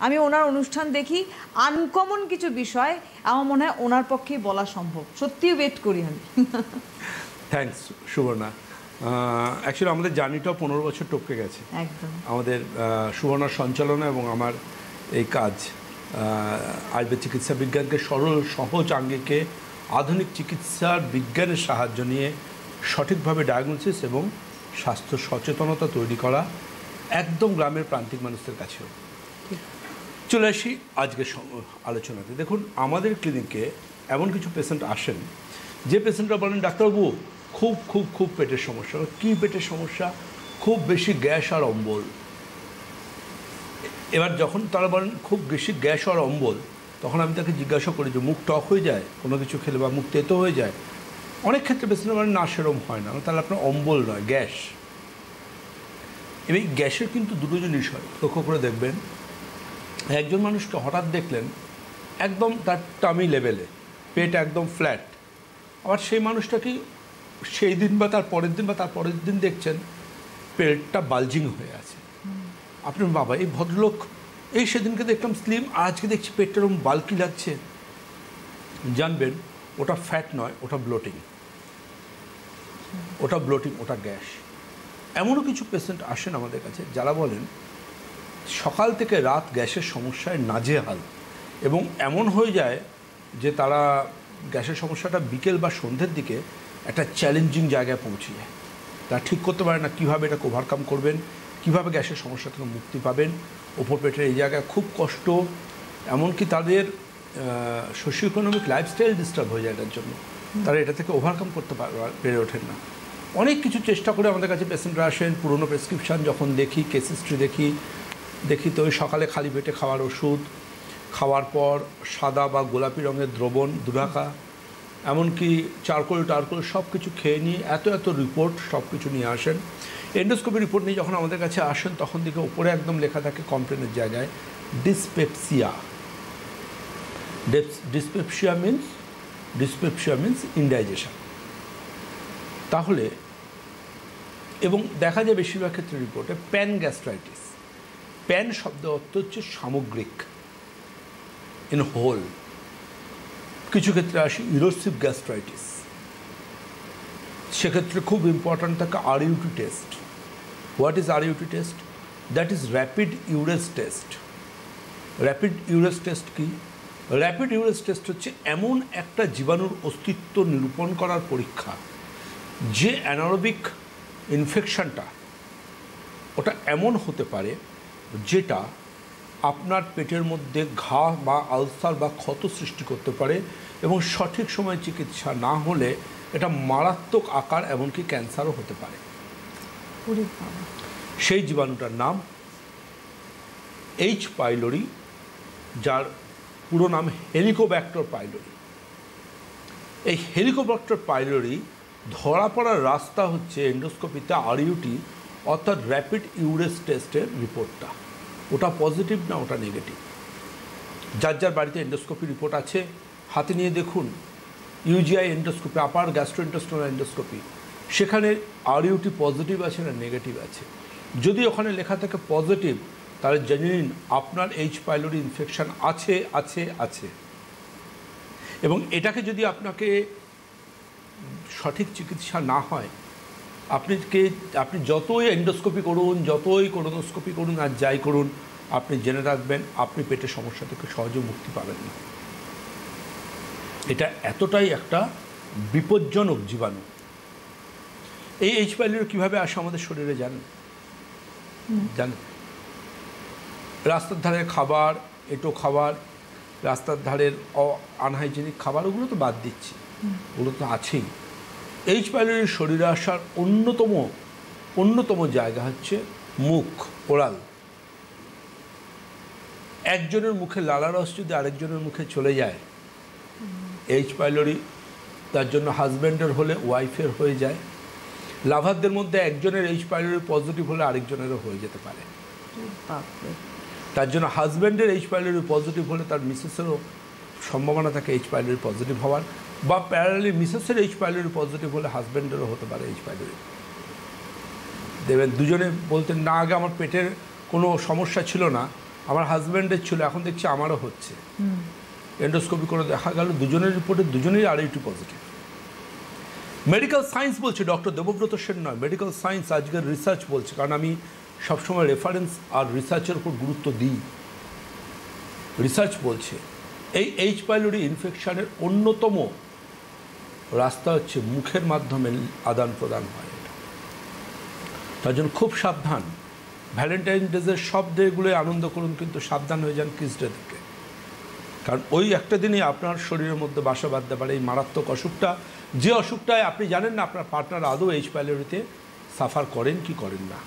আমি ওনার অনুষ্ঠান দেখি, আনকমন কিছু বিষয় আমার মনে হয় ওনার পক্ষেই বলা সম্ভব। সত্যিই ওয়েট করি আমি। থ্যাঙ্কস সুবর্ণা। অ্যাকচুয়ালি আমাদের জার্নিটাও 15 বছর টপকে গেছে। একদম আমাদের সুবর্ণার সঞ্চালনা এবং আমার এই কাজ আয়ুর্বেদ চিকিৎসা বিজ্ঞানকে সরল সহজ আঙ্গিকে আধুনিক চিকিৎসার বিজ্ঞানের সাহায্য নিয়ে সঠিকভাবে ডায়াগনোসিস এবং স্বাস্থ্য সচেতনতা তৈরি করা, একদম গ্রামের প্রান্তিক মানুষদের কাছেও। চলে আসি আজকের আলোচনাতে। দেখুন, আমাদের ক্লিনিকে এমন কিছু পেশেন্ট আসেন যে পেশেন্টরা বলেন, ডাক্তারবাবু খুব খুব খুব পেটের সমস্যা। কী পেটের সমস্যা? খুব বেশি গ্যাস আর অম্বল। এবার যখন তারা বলেন খুব বেশি গ্যাস আর অম্বল, তখন আমি তাকে জিজ্ঞাসা করি যে মুখ টক হয়ে যায় কোনো কিছু খেলে, বা মুখ তেতো হয়ে যায়? অনেক ক্ষেত্রে পেশেন্টরা বলেন না, সেরকম হয় না। তাহলে আপনার অম্বল নয়, গ্যাস। এবং গ্যাসের কিন্তু দুটো জিনিস হয়, লক্ষ্য করে দেখবেন। একজন মানুষকে হঠাৎ দেখলেন একদম তার টামি লেভেলে, পেট একদম ফ্ল্যাট, আবার সেই মানুষটাকে সেই দিন বা তার পরের দিন বা তার পরের দিন দেখছেন পেটটা বালজিং হয়ে আছে। আপনি বাবা, এই ভদ্রলোক এই সেদিনকে দেখলাম স্লিম, আজকে দেখছি পেটটা এরকম বাল্কি লাগছে। জানবেন ওটা ফ্যাট নয়, ওটা ব্লোটিং। ওটা ব্লোটিং, ওটা গ্যাস। এমনও কিছু পেশেন্ট আসেন আমাদের কাছে যারা বলেন সকাল থেকে রাত গ্যাসের সমস্যায় নাজেহাল, এবং এমন হয়ে যায় যে তারা গ্যাসের সমস্যাটা বিকেল বা সন্ধ্যের দিকে একটা চ্যালেঞ্জিং জায়গায় পৌঁছে যায়। তারা ঠিক করতে পারে না কীভাবে এটাকে ওভারকাম করবেন, কীভাবে গ্যাসের সমস্যা থেকে মুক্তি পাবেন। ওপর পেটের এই জায়গায় খুব কষ্ট, এমনকি তাদের সোশিও ইকোনমিক লাইফস্টাইল ডিস্টার্ব হয়ে যায় এটার জন্য। তারা এটা থেকে ওভারকাম করতে পেরে ওঠেন না। অনেক কিছু চেষ্টা করে আমাদের কাছে পেশেন্টরা আসেন। পুরনো প্রেসক্রিপশান যখন দেখি, কেস হিস্ট্রি দেখি তো ওই সকালে খালি পেটে খাওয়ার ওষুধ, খাওয়ার পর সাদা বা গোলাপি রঙের দ্রবণ দুরাখা, এমনকি চারকোল সব কিছু খেয়ে নিয়ে এত রিপোর্ট সব কিছু নিয়ে আসেন। এন্ডোস্কোপি রিপোর্ট নিয়ে যখন আমাদের কাছে আসেন তখন দিকে উপরে একদম লেখা থাকে কমপ্লেনের জায়গায় ডিসপেপসিয়া। Dyspepsia means indigestion. তাহলে এবং দেখা যায় বেশিরভাগ ক্ষেত্রে রিপোর্টে প্যান গ্যাস্ট্রাইটিস। প্যান শব্দ অর্থ হচ্ছে সামগ্রিক, ইন হোল। কিছু ক্ষেত্রে আসি ইরোসিভ গ্যাস্ট্রাইটিস, সেক্ষেত্রে খুব ইম্পর্ট্যান্ট থাকে RUT test. What is RUT test? That is rapid urease test. Rapid urease test কি? র্যাপিড ইউরেস টেস্ট হচ্ছে এমন একটা জীবাণুর অস্তিত্ব নিরূপণ করার পরীক্ষা যে অ্যানারোবিক ইনফেকশনটা ওটা এমন হতে পারে যেটা আপনার পেটের মধ্যে ঘা বা আলসার বা ক্ষত সৃষ্টি করতে পারে, এবং সঠিক সময়ে চিকিৎসা না হলে এটা মারাত্মক আকার, এমনকি ক্যান্সারও হতে পারে। সেই জীবাণুটার নাম এইচ পাইলোরি, যার পুরো নাম হেলিকোব্যাক্টর পাইলোরি। এই হেলিকোব্যাক্টর পাইলোরি ধরা পড়ার রাস্তা হচ্ছে এন্ডোস্কোপিতে আরইউটি অর্থাৎ র্যাপিড ইউরেস টেস্টের রিপোর্টটা। ওটা পজিটিভ না ওটা নেগেটিভ। যার বাড়িতে এন্ডোস্কোপি রিপোর্ট আছে হাতে নিয়ে দেখুন, ইউজিআই এন্ডোস্কোপি, আপার গ্যাস্ট্রোইন্টেস্টিনাল এন্ডোস্কোপি, সেখানে আরইউটি পজিটিভ আছে না নেগেটিভ আছে। যদি ওখানে লেখা থাকে পজিটিভ, তাহলে জেনে নিন আপনার এইচ পাইলোরি ইনফেকশন আছে। এবং এটাকে যদি আপনাকে সঠিক চিকিৎসা না হয়, আপনি যতই এন্ডোস্কোপি করুন, যতই কোলোনোস্কোপি করুন, আর যাই করুন, আপনি জেনে রাখবেন আপনি পেটের সমস্যা থেকে সহজে মুক্তি পাবেন না। এটা এতটাই একটা বিপজ্জনক জীবাণু। এই এইচ পাইলোরি কীভাবে আসে আমাদের শরীরে জানেন? রাস্তার ধারের খাবার, এঁটো খাবার, রাস্তার ধারের আনহাইজেনিক খাবার, ওগুলো তো বাদ দিচ্ছি, ওগুলো তো আছেই। এইচ পাইলোরির শরীরে আসার অন্যতম জায়গা হচ্ছে মুখ, ওরাল। একজনের মুখে লালারস যদি আরেকজনের মুখে চলে যায়, এইচ পাইলোরি তার জন্য হাজব্যান্ডের হলে ওয়াইফের হয়ে যায়। লাভারদের মধ্যে একজনের এইচ পাইলোরি পজিটিভ হলে আরেকজনেরও হয়ে যেতে পারে। তার জন্য হাজব্যান্ডের এইচ পাইলোরি পজিটিভ হলে তার মিসেসেরও সম্ভাবনা থাকে এইচ পাইলোরি পজিটিভ হওয়ার, বা প্যারালি মিসেসের এইচ পাইলোরি পজিটিভ হলে হাজব্যান্ডেরও হতে পারে এইচ পাইলোরি। দেখবেন দুজনে বলতেন না আগে আমার পেটের কোনো সমস্যা ছিল না, আমার হাজব্যান্ডের ছিল, এখন দেখছি আমারও হচ্ছে। এন্ডোস্কোপি করে দেখা গেল দুজনের রিপোর্টে দুজনেই আড়াইটি পজিটিভ। মেডিকেল সায়েন্স বলছে, ডক্টর দেবব্রত সেন নয়, মেডিকেল সায়েন্স আজকের রিসার্চ বলছে, কারণ আমি সবসময় রেফারেন্স আর রিসার্চের উপর গুরুত্ব দিই। রিসার্চ বলছে এই এইচ পাইলোরি ইনফেকশানের অন্যতম রাস্তা হচ্ছে মুখের মাধ্যমে আদান প্রদান হয়। এটা তার জন্য খুব সাবধান। ভ্যালেন্টাইন ডেজের সব ডেগুলোই আনন্দ করুন, কিন্তু সাবধান হয়ে যান কিস ডে থেকে, কারণ ওই একটা দিনই আপনার শরীরের মধ্যে বাসা বাঁধতে পারে এই মারাত্মক অসুখটা, যে অসুখটায় আপনি জানেন না আপনার পার্টনার আদৌ এইচ পাইলোরিতে সাফার করেন কি করেন না।